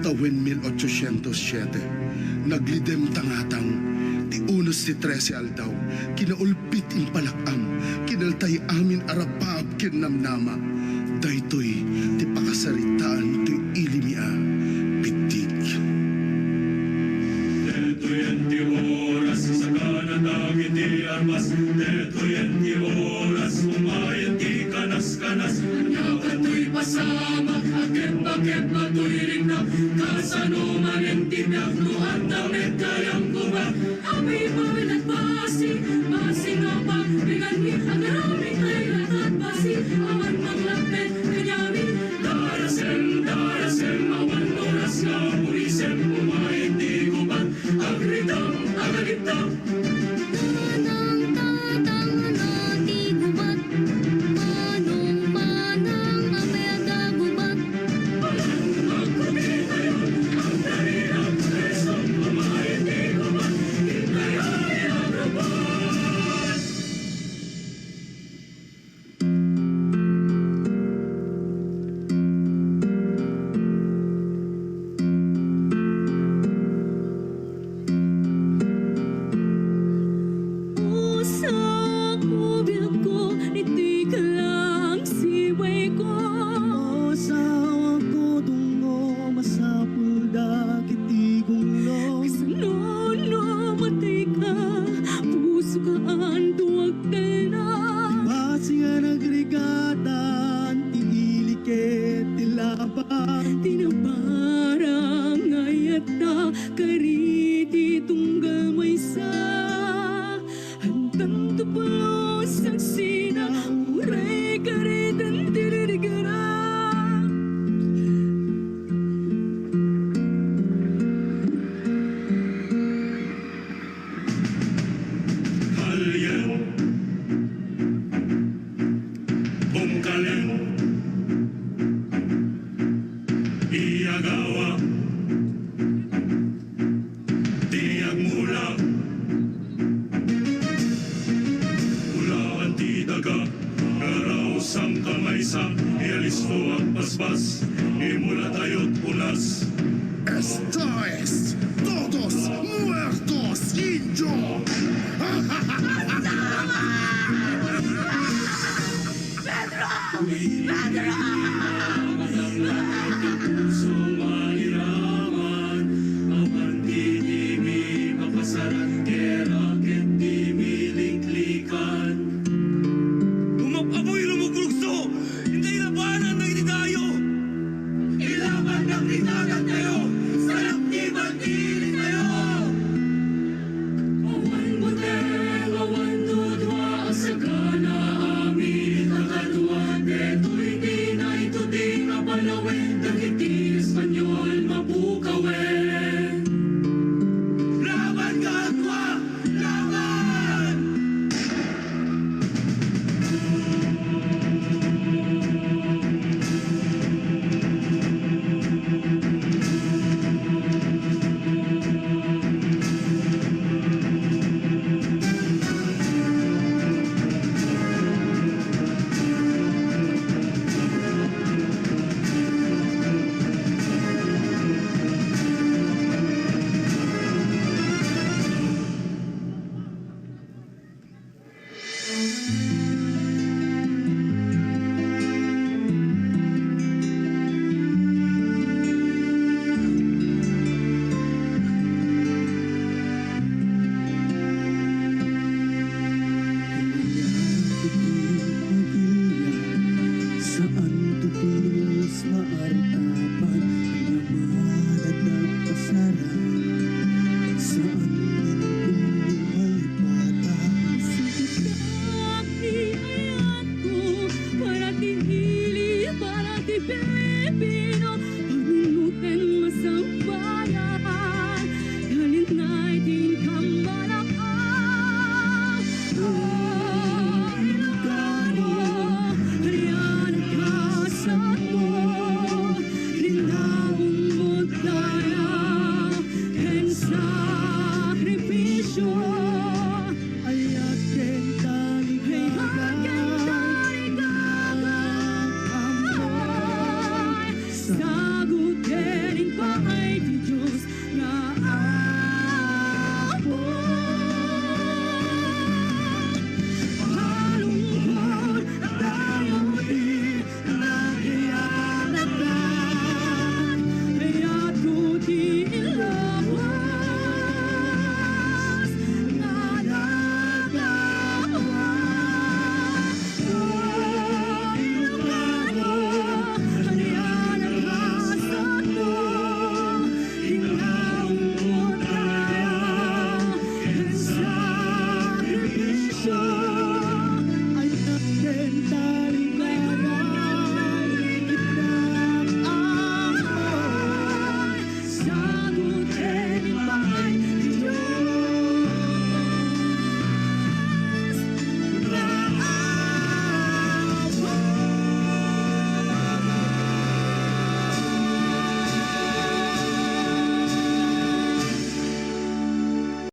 Tawen 1807, naglidem tangatang, ti unos ti 13 aldaw, kinaulpit in palakam, kinaltay amin arapab kinamnama, daytoy ti pakasaritaan ti ilimia, pitik. Detoy ti oras sa kanatang iti armas, detoy ti oras umayan ti kanas-kanas, kanyakato'y pasamak, agep-agep ato'y ringnak, kasano manenti biyak at damit kayang kubak, amoy mawilat basi, basi nga pa, bigani, agarami kay lahat basi, awan maglapit, kanyami, darasem, awan oras nga murisem, umayan ti kubak, agritang, agaliptang, Iyagawa Tiyag mula Ulawan ti daga Karausang kamaysa Ialisto ang pasbas Imula tayo't punas Esto es Todos Muertos Indio! Puso maniraman Awan titimi Kapasaran kera ket timi